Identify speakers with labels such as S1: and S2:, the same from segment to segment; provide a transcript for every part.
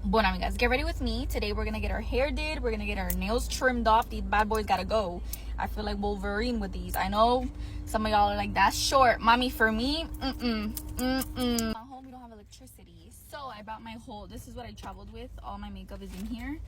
S1: Bueno, amigas, get ready with me. Today we're gonna get our hair did. We're gonna get our nails trimmed off. These bad boys gotta go. I feel like Wolverine with these. I know some of y'all are like, that's short. Mommy, for me, My home, we don't have electricity. So I brought my whole, this is what I traveled with. All my makeup is in here.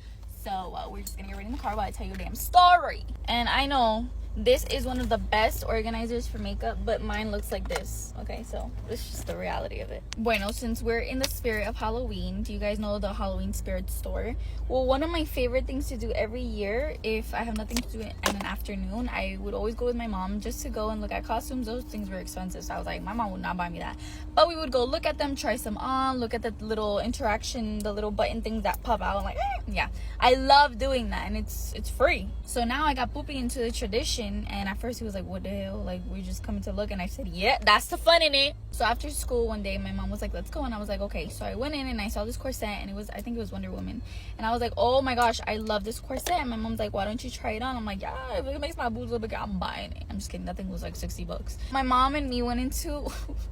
S1: So we're just gonna get ready in the car while I tell you a damn story. And I know this is one of the best organizers for makeup, but mine looks like this. Okay, so it's just the reality of it. Bueno, since we're in the spirit of Halloween, do you guys know the Halloween Spirit store? Well, one of my favorite things to do every year, if I have nothing to do in an afternoon, I would always go with my mom just to go and look at costumes. Those things were expensive, so I was like, my mom would not buy me that. But we would go look at them, try some on, look at the little interaction, the little button things that pop out. I'm like, yeah, I love doing that, and it's free. So now I got Poopy into the tradition. And at first he was like, what the hell, like, we're just coming to look. And I said, yeah, that's the fun in it. So after school one day, my mom was like, let's go. And I was like, okay. So I went in and I saw this corset, and I think it was Wonder Woman. And I was like, oh my gosh, I love this corset. And my mom's like, why don't you try it on? I'm like, yeah, if it makes my boobs look bigger, I'm buying it. I'm just kidding, that thing was like $60. My mom and me went into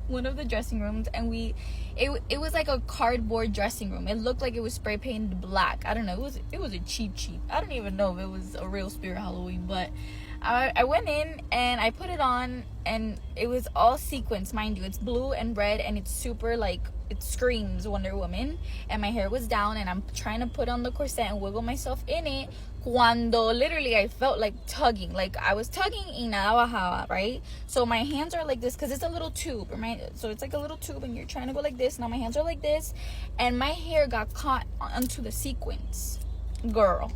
S1: one of the dressing rooms, and it was like a cardboard dressing room. It looked like it was spray painted black. I don't know, it was a cheap. I don't even know if it was a real Spirit Halloween, but I went in and I put it on, and it was all sequins, mind you. It's blue and red, and it's super, like, it screams Wonder Woman. And my hair was down, and I'm trying to put on the corset and wiggle myself in it, cuando literally I felt like tugging, like I was tugging y nada bajaba, right? So my hands are like this because it's a little tube, right? So it's like a little tube, and you're trying to go like this. Now my hands are like this, and my hair got caught onto the sequins. Girl,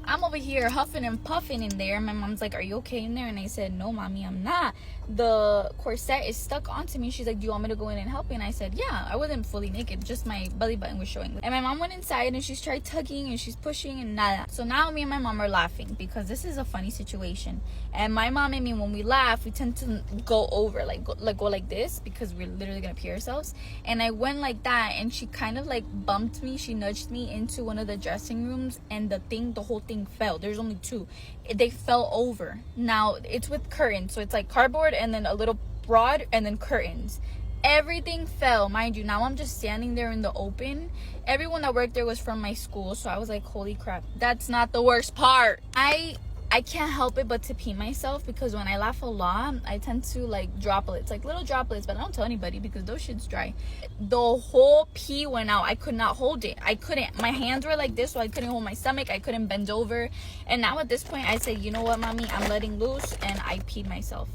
S1: I'm over here huffing and puffing in there. My mom's like, are you okay in there? And I said, no, mommy, I'm not. The corset is stuck onto me. She's like, do you want me to go in and help you? And I said, yeah. I wasn't fully naked, just my belly button was showing. And my mom went inside, and she's tried tugging, and she's pushing, and nada. So now me and my mom are laughing because this is a funny situation. And my mom and me, when we laugh, we tend to go over, go like this, because we're literally gonna pee ourselves. And I went like that, and she kind of like bumped me. She nudged me into one of the dressing rooms, and the whole thing fell. There's only two. They fell over. Now it's with curtains, so it's like cardboard and then a little broad and then curtains. Everything fell, mind you. Now I'm just standing there in the open. Everyone that worked there was from my school, so I was like, holy crap. That's not the worst part. I can't help it but to pee myself, because when I laugh a lot, I tend to like droplets, like little droplets, but I don't tell anybody because those shit's dry. The whole pee went out. I could not hold it. I couldn't. My hands were like this, so I couldn't hold my stomach. I couldn't bend over. And now at this point, I said, you know what, mommy, I'm letting loose, and I peed myself.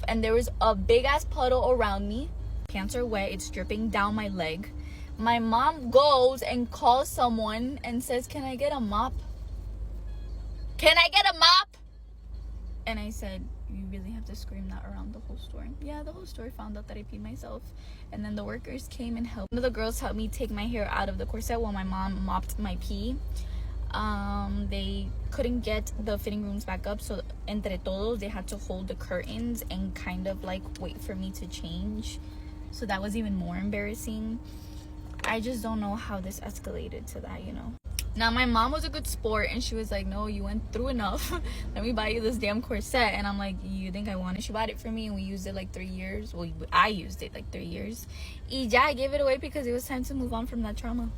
S1: And there was a big ass puddle around me. Pants are wet. It's dripping down my leg. My mom goes and calls someone and says, can I get a mop? Can I get a mop? And I said, you really have to scream that around the whole store? Yeah, the whole store found out that I peed myself. And then the workers came and helped. One of the girls helped me take my hair out of the corset while my mom mopped my pee. They couldn't get the fitting rooms back up, so entre todos, they had to hold the curtains and kind of like wait for me to change. So that was even more embarrassing. I just don't know how this escalated to that, you know. Now, my mom was a good sport, and she was like, no, you went through enough. Let me buy you this damn corset. And I'm like, you think I want it? She bought it for me, and we used it like 3 years. Well, I used it like 3 years. Y ya, I gave it away because it was time to move on from that trauma.